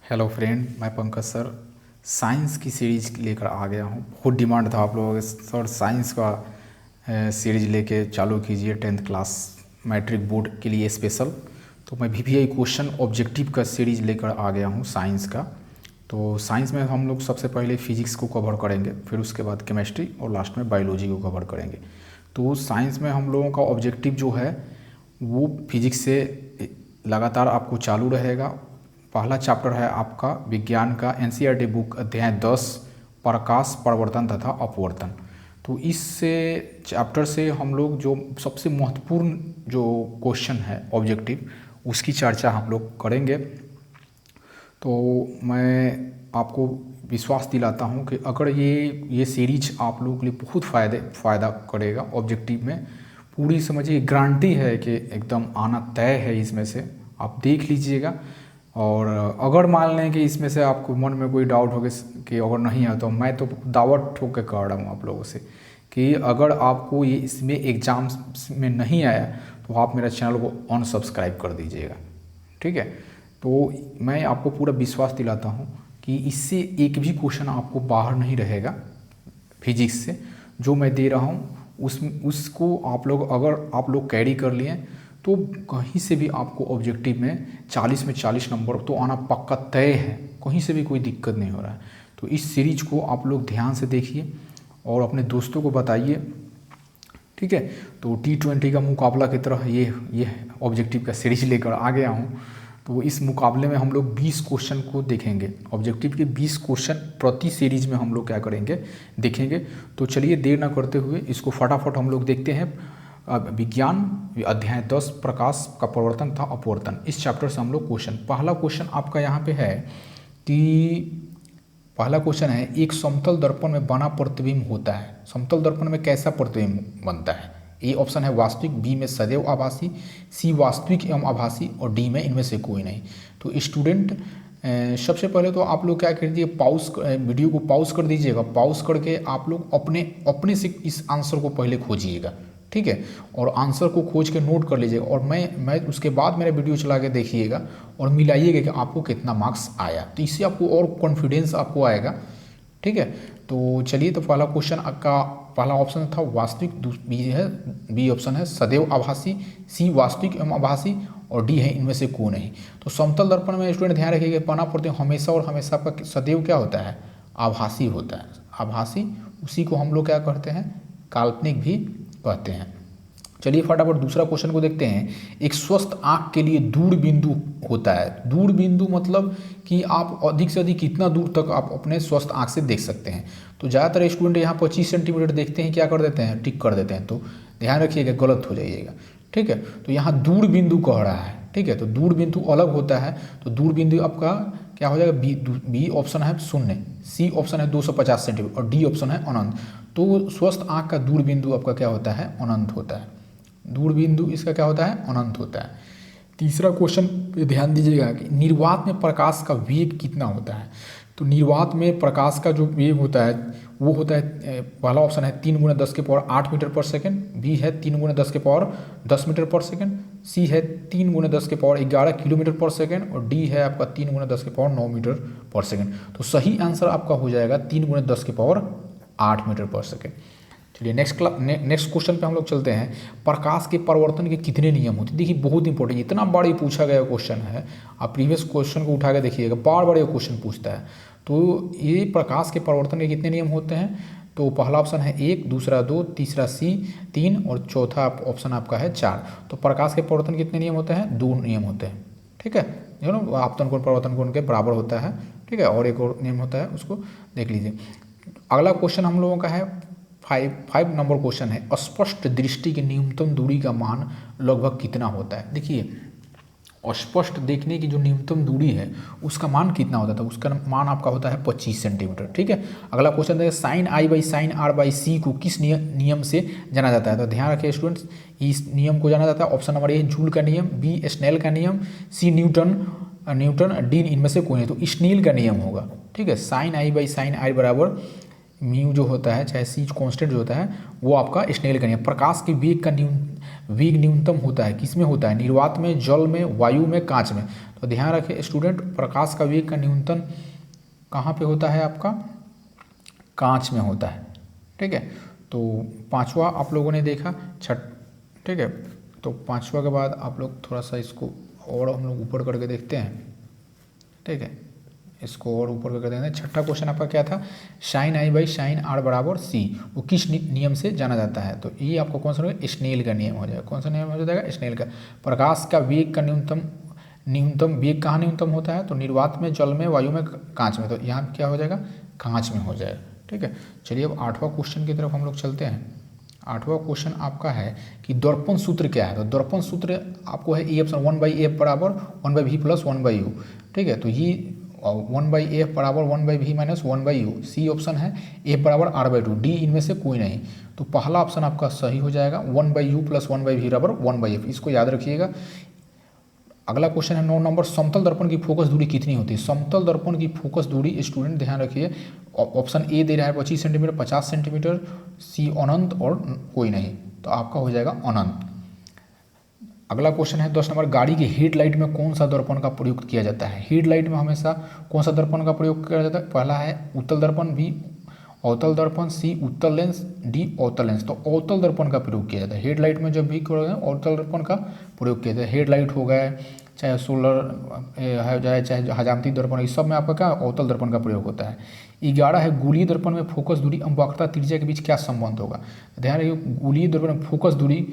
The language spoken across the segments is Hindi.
हेलो फ्रेंड, मैं पंकज सर साइंस की सीरीज लेकर आ गया हूँ। बहुत डिमांड था आप लोगों के, सर साइंस का सीरीज लेके चालू कीजिए 10th क्लास मैट्रिक बोर्ड के लिए स्पेशल। तो मैं वीवीआई क्वेश्चन ऑब्जेक्टिव का सीरीज लेकर आ गया हूँ साइंस का। तो साइंस में हम लोग सबसे पहले फिजिक्स को कवर करेंगे, फिर उसके बाद केमिस्ट्री और लास्ट में बायोलॉजी को कवर करेंगे। तो साइंस में हम लोगों का ऑब्जेक्टिव जो है वो फिजिक्स से लगातार आपको चालू रहेगा। पहला चैप्टर है आपका विज्ञान का एनसीईआरटी बुक अध्याय 10 प्रकाश परावर्तन तथा अपवर्तन। तो इस चैप्टर से हम लोग जो सबसे महत्वपूर्ण जो क्वेश्चन है ऑब्जेक्टिव उसकी चर्चा हम लोग करेंगे। तो मैं आपको विश्वास दिलाता हूं कि अगर ये सीरीज आप लोगों के लिए बहुत फ़ायदा करेगा। ऑब्जेक्टिव में पूरी समझिए गारंटी है कि एकदम आना तय है इसमें से, आप देख लीजिएगा। और अगर मान लें कि इसमें से आपको मन में कोई डाउट हो कि अगर नहीं है, तो मैं तो दावा ठोक के कह रहा हूँ आप लोगों से कि अगर आपको ये इसमें एग्ज़ाम में नहीं आया तो आप मेरा चैनल को अनसब्सक्राइब कर दीजिएगा, ठीक है। तो मैं आपको पूरा विश्वास दिलाता हूँ कि इससे एक भी क्वेश्चन आपको बाहर नहीं रहेगा फिजिक्स से। जो मैं दे रहा हूँ उसको अगर आप लोग कैरी कर लिए तो कहीं से भी आपको ऑब्जेक्टिव में 40 में 40 नंबर तो आना पक्का तय है, कहीं से भी कोई दिक्कत नहीं हो रहा है। तो इस सीरीज को आप लोग ध्यान से देखिए और अपने दोस्तों को बताइए, ठीक है। तो T20 का मुकाबला की तरह ये ऑब्जेक्टिव का सीरीज लेकर आ गया हूँ। तो इस मुकाबले में हम लोग 20 क्वेश्चन को देखेंगे, ऑब्जेक्टिव के 20 क्वेश्चन प्रति सीरीज में हम लोग क्या करेंगे देखेंगे। तो चलिए देर ना करते हुए इसको फटाफट हम लोग देखते हैं। विज्ञान अध्याय 10 प्रकाश का परिवर्तन था अपवर्तन, इस चैप्टर से हम लोग पहला क्वेश्चन आपका यहाँ पे है कि पहला क्वेश्चन है एक समतल दर्पण में बना प्रतिबिंब होता है। समतल दर्पण में कैसा प्रतिबिंब बनता है? ए ऑप्शन है वास्तविक, बी में सदैव आभासी, सी वास्तविक एवं आभासी और डी में इनमें से कोई नहीं। तो स्टूडेंट सबसे पहले तो आप लोग क्या कर दीजिए, वीडियो को पॉज कर दीजिएगा। पॉज करके आप लोग अपने से इस आंसर को पहले खोजिएगा, ठीक है। और आंसर को खोज के नोट कर लीजिएगा और मैं उसके बाद मेरा वीडियो चला के देखिएगा और मिलाइएगा कि आपको कितना मार्क्स आया। तो इससे आपको और कॉन्फिडेंस आपको आएगा, ठीक है। तो चलिए, तो पहला क्वेश्चन आपका पहला ऑप्शन था वास्तविक, बी ऑप्शन है सदैव आभासी, सी वास्तविक एवं आभासी और डी है इनमें से कोई नहीं। तो समतल दर्पण में स्टूडेंट ध्यान रखिएगा बना प्रतिबिंब हमेशा और हमेशा आपका सदैव क्या होता है? आभासी होता है। आभासी उसी को हम लोग क्या कहते हैं? काल्पनिक भी कहते हैं। चलिए फटाफट दूसरा क्वेश्चन को देखते हैं। एक स्वस्थ आंख के लिए दूर बिंदु होता है। दूर बिंदु मतलब कि आप अधिक से अधिक कितना दूर तक आप अपने स्वस्थ आंख से देख सकते हैं। तो ज़्यादातर स्टूडेंट यहाँ 25 सेंटीमीटर देखते हैं, क्या कर देते हैं? टिक कर देते हैं। तो ध्यान रखिएगा गलत हो जाइएगा, ठीक है। तो यहाँ दूर बिंदु कह रहा है, ठीक है। तो दूर बिंदु अलग होता है। तो दूर बिंदु आपका क्या हो जाएगा? बी ऑप्शन है 0, सी ऑप्शन है 250 सेंटीमीटर और डी ऑप्शन है अनंत। तो स्वस्थ आंख का दूर बिंदु आपका क्या होता है? अनंत होता है। दूर बिंदु इसका क्या होता है? अनंत होता है। तीसरा क्वेश्चन पे ध्यान दीजिएगा कि निर्वात में प्रकाश का वेग कितना होता है। तो निर्वात में प्रकाश का जो वेग होता है वो होता है, पहला ऑप्शन है 3 × 10⁸ मीटर पर सेकंड, बी है 3 × 10⁻10 मीटर पर सेकंड, सी है 3 × 10⁻11 किलोमीटर पर सेकंड और डी है आपका 3 × 10⁻9 मीटर पर सेकंड। तो सही आंसर आपका हो जाएगा 3 × 10⁸8 मीटर पर सेकंड। चलिए नेक्स्ट क्वेश्चन पे हम लोग चलते हैं। प्रकाश के परिवर्तन के कितने नियम होते हैं? देखिए बहुत इंपॉर्टेंट, इतना बार ये पूछा गया क्वेश्चन है। आप प्रीवियस क्वेश्चन को उठा के देखिएगा, बार बार ये क्वेश्चन पूछता है। तो ये प्रकाश के परिवर्तन के कितने नियम होते हैं? तो पहला ऑप्शन है 1, दूसरा 2, तीसरा सी 3 और चौथा ऑप्शन आपका है 4। तो प्रकाश के परिवर्तन कितने नियम होते हैं? 2 नियम होते हैं, ठीक है। जो ना आपतन कोण परिवर्तन कोण के बराबर होता है, ठीक है। और एक और नियम होता है, उसको देख लीजिए। अगला क्वेश्चन हम लोगों का है 5 नंबर क्वेश्चन है अस्पष्ट दृष्टि की न्यूनतम दूरी का मान लगभग कितना होता है? देखिए अस्पष्ट देखने की जो न्यूनतम दूरी है उसका मान कितना होता है? उसका मान आपका होता है 25 सेंटीमीटर, ठीक है। अगला क्वेश्चन है sine I by sine R by C को किस नियम से जाना जाता है? तो ध्यान रखिए स्टूडेंट्स, इस नियम को जाना जाता है, ऑप्शन नंबर ए जूल का नियम, बी स्नेल का नियम, सी न्यूटन डी इनमें से कोई नहीं। तो स्नेल का नियम होगा, ठीक है। Sine I by sine r बराबर म्यू जो होता है, चाहे सी कांस्टेंट जो होता है, वो आपका स्नेल का नियम। प्रकाश के वेग का वेग न्यूनतम होता है किस में होता है? निर्वात में, जल में, वायु में, कांच में। तो ध्यान रखें स्टूडेंट, प्रकाश का वेग का न्यूनतम कहाँ पे होता है आपका? कांच में होता है। ठीक है, तो पांचवा आप लोगों ने देखा। ठीक है, तो पांचवा के बाद आप लोग थोड़ा सा इसको और हम लोग ऊपर करके देखते हैं। ठीक है, इसको और ऊपर करके देखते हैं। छठा क्वेश्चन आपका क्या था? Sine I by sine r बराबर सी, वो किस नियम से जाना जाता है? तो ये आपको कौन सा होगा? स्नेल का नियम हो जाएगा। कौन सा नियम हो जाएगा? स्नेल का। प्रकाश का वेग का न्यूनतम वेग कहाँ न्यूनतम होता है? तो निर्वात में, जल में, वायु में, कांच में। तो यहाँ क्या हो जाएगा? कांच में हो जाएगा। ठीक है, चलिए अब आठवां क्वेश्चन की तरफ हम लोग चलते हैं। आठवां क्वेश्चन आपका है कि दर्पण सूत्र क्या है? तो दर्पण सूत्र आपको है ए ऑप्शन 1/f बराबर 1/v प्लस 1/u। ठीक है, तो ये 1/f बराबर 1/v minus 1/u। C option है f बराबर r/2। डी इनमें से कोई नहीं। तो पहला ऑप्शन आपका सही हो जाएगा, 1/u प्लस 1/v बराबर 1/f। इसको याद रखिएगा। अगला क्वेश्चन है 9 नंबर, समतल दर्पण की फोकस दूरी कितनी होती है? समतल दर्पण की फोकस दूरी स्टूडेंट ध्यान रखिए, ऑप्शन ए दे रहा है 25 सेंटीमीटर, 50 सेंटीमीटर, सी अनंत और कोई नहीं। तो आपका हो जाएगा अनंत। अगला क्वेश्चन है 10 नंबर, गाड़ी की हेडलाइट में कौन सा दर्पण का प्रयोग किया जाता है? हेडलाइट में हमेशा कौन सा दर्पण का प्रयोग किया जाता है? पहला है उत्तल दर्पण, बी अवतल दर्पण, सी उत्तल लेंस, डी अवतल लेंस। तो अवतल दर्पण का प्रयोग किया जाता है हेडलाइट में। जब भी अवतल दर्पण का प्रयोग किया जाता है। हेडलाइट हो गया, चाहे सोलर है जाए, चाहे हजामती दर्पण, इस सब में आपका क्या अवतल दर्पण का प्रयोग होता है। 11 है, गोलीय दर्पण में फोकस दूरी और वक्रता त्रिज्या के बीच क्या संबंध होगा? ध्यान रखिए, गोलीय दर्पण में फोकस दूरी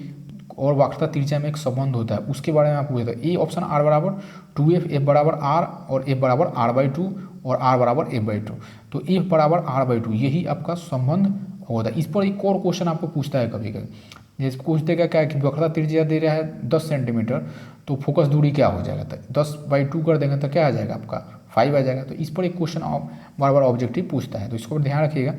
और वक्रता त्रिज्या में एक संबंध होता है, उसके बारे में आपको पूछा था। ए ऑप्शन r बराबर 2f, f बराबर r और f बराबर r/2 और r बराबर f/2। तो f बराबर r/2 यही आपका संबंध होता है। इस पर एक और क्वेश्चन आपको पूछता है कभी कभी, जैसे पूछ देगा क्या कि वक्रता त्रिज्या दे रहा है 10 सेंटीमीटर, तो फोकस दूरी क्या हो जाएगा? तो 10/2 कर देंगे तो क्या आ जाएगा आपका? 5 आ जाएगा। तो इस पर एक क्वेश्चन बार बार ऑब्जेक्टिव पूछता है, तो इसको ध्यान रखिएगा।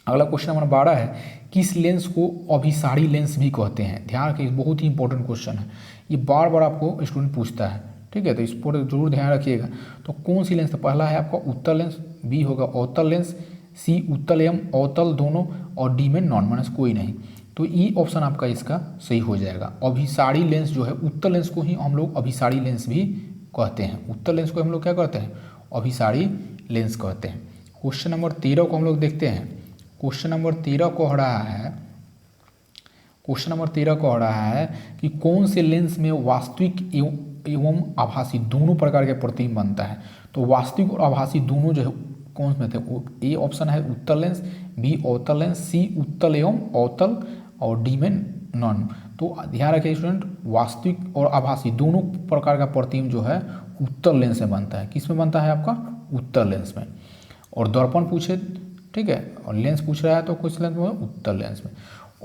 अगला क्वेश्चन नंबर 12 है, किस लेंस को अभिसारी लेंस भी कहते हैं? ध्यान रखिए, बहुत ही इंपॉर्टेंट क्वेश्चन है, ये बार बार आपको स्टूडेंट पूछता है। ठीक है, तो इस पर जरूर ध्यान रखिएगा। तो कौन सी लेंस? तो पहला है आपका उत्तल लेंस, बी होगा अवतल लेंस, सी उत्तल एवं अवतल दोनों, और डी में नॉन माइनस कोई नहीं। तो ई ऑप्शन आपका इसका सही हो जाएगा। अभिसारी लेंस जो है, उत्तल लेंस को ही हम लोग अभिसारी लेंस भी कहते हैं। उत्तल लेंस को हम लोग क्या कहते हैं? अभिसारी लेंस कहते हैं। क्वेश्चन नंबर 13 को हम लोग देखते हैं। क्वेश्चन नंबर 13 कह रहा है कि कौन से लेंस में वास्तविक एवं आभासी दोनों प्रकार के प्रतिबिंब बनता है? तो वास्तविक और आभासी दोनों जो है कौन से थे? ए ऑप्शन है उत्तल लेंस, बी अवतल लेंस, सी उत्तल एवं अवतल और डी में नॉन। तो ध्यान रखिए स्टूडेंट, वास्तविक और आभासी दोनों प्रकार का प्रतिबिंब जो है उत्तल लेंस में बनता है। किस में बनता है आपका? उत्तल लेंस में। और दर्पण पूछे, ठीक है, और लेंस पूछ रहा है तो कुछ लेंस में उत्तल लेंस में।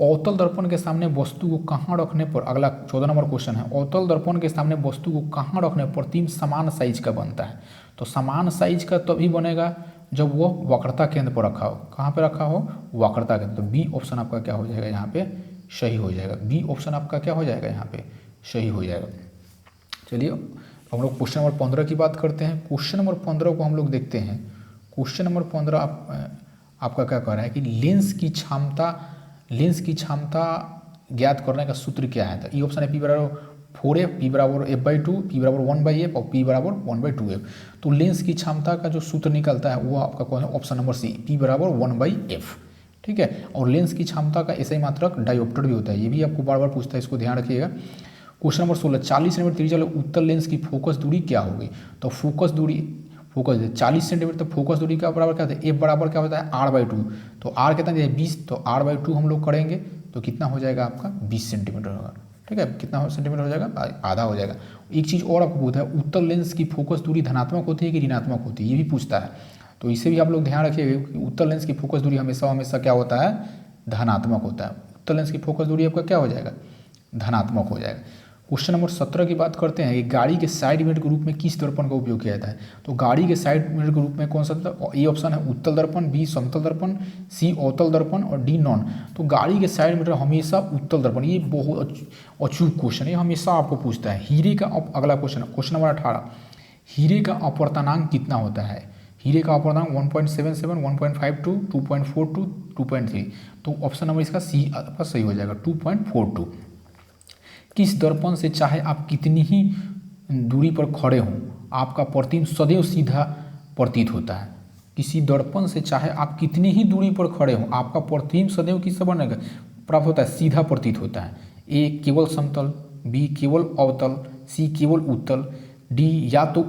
अवतल दर्पण के सामने वस्तु को कहाँ रखने पर, अगला 14 नंबर क्वेश्चन है, अवतल दर्पण के सामने वस्तु को कहाँ रखने पर प्रतिबिंब समान साइज का बनता है? तो समान साइज का तभी बनेगा जब वो वक्रता केंद्र पर रखा हो। कहाँ पे रखा हो? वक्रता केंद्र। तो बी ऑप्शन आपका क्या हो जाएगा यहाँ पे? सही हो जाएगा। बी ऑप्शन आपका क्या हो जाएगा यहाँ पे? सही हो जाएगा। चलिए हम लोग क्वेश्चन नंबर 15 की बात करते हैं। क्वेश्चन नंबर 15 को हम लोग देखते हैं। क्वेश्चन नंबर 15 आपका क्या कह रहा है कि लेंस की क्षमता ज्ञात करने का सूत्र क्या है? तो ई ऑप्शन है P बराबर 4f, P बराबर f/2, P बराबर 1/f और P बराबर 1/2f। तो लेंस की क्षमता का जो सूत्र निकलता है वो आपका कौन है? ऑप्शन नंबर सी, P बराबर 1/f। ठीक है, और लेंस की क्षमता का ऐसा ही मात्रक डायोप्टर भी होता है, ये भी आपको बार बार पूछता है, इसको ध्यान रखिएगा। क्वेश्चन नंबर 16, 40 सेंटीमीटर त्रिज्या उत्तल लेंस की फोकस दूरी क्या होगी? तो फोकस 40 सेंटीमीटर, तो फोकस दूरी का बराबर क्या होता है? एफ बराबर क्या होता है? r/2। तो r कितना दिया है? 20, तो r/2 हम लोग करेंगे तो कितना हो जाएगा आपका? 20 सेंटीमीटर होगा। ठीक है, कितना सेंटीमीटर हो जाएगा? आधा हो जाएगा। एक चीज़ और आपको पूछता है, उत्तल लेंस की फोकस दूरी धनात्मक होती है कि ऋणात्मक होती है? ये भी पूछता है, तो इसे भी आप लोग ध्यान रखिएगा कि उत्तल लेंस की फोकस दूरी हमेशा क्या होता है? धनात्मक होता है। उत्तल लेंस की फोकस दूरी आपका क्या हो जाएगा? धनात्मक हो जाएगा। क्वेश्चन नंबर 17 की बात करते हैं कि गाड़ी के साइड मिरर के रूप में किस दर्पण का उपयोग किया जाता है? तो गाड़ी के साइड मिरर के रूप में कौन सा? ए ऑप्शन है उत्तल दर्पण, बी समतल दर्पण, सी अवतल दर्पण और डी नॉन। तो गाड़ी के साइड मिरर हमेशा उत्तल दर्पण, ये बहुत अचूक क्वेश्चन है, हमेशा आपको पूछता है। हीरे का अगला क्वेश्चन नंबर 18, हीरे का अपवर्तनांक कितना होता है? हीरे का अपूर्णांक 1.77, 1.52, 2.42, 2.3। तो ऑप्शन नंबर इसका सी आपका सही हो जाएगा, 2.42। किस दर्पण से चाहे आप कितनी ही दूरी पर खड़े हों आपका प्रतिबिंब सदैव सीधा प्रतीत होता है। किसी दर्पण से चाहे आप कितनी ही दूरी पर खड़े हों आपका प्रतिबिंब सदैव किससे बनेगा, प्राप्त होता है, सीधा प्रतीत होता है। ए केवल समतल, बी केवल अवतल, सी केवल उत्तल, डी या तो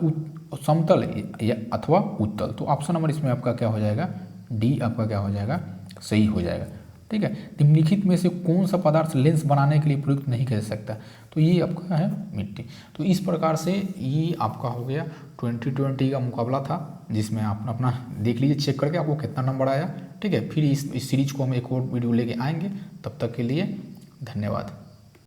समतल या अथवा उत्तल। तो ऑप्शन नंबर इसमें आपका क्या हो जाएगा, डी आपका क्या हो जाएगा, सही हो जाएगा। ठीक है, निम्नलिखित में से कौन सा पदार्थ लेंस बनाने के लिए प्रयुक्त नहीं कर सकता, तो ये आपका है मिट्टी। तो इस प्रकार से ये आपका हो गया 2020 का मुकाबला था, जिसमें आप अपना देख लीजिए, चेक करके आपको कितना नंबर आया। ठीक है, फिर इस सीरीज को हम एक और वीडियो लेके आएंगे, तब तक के लिए धन्यवाद।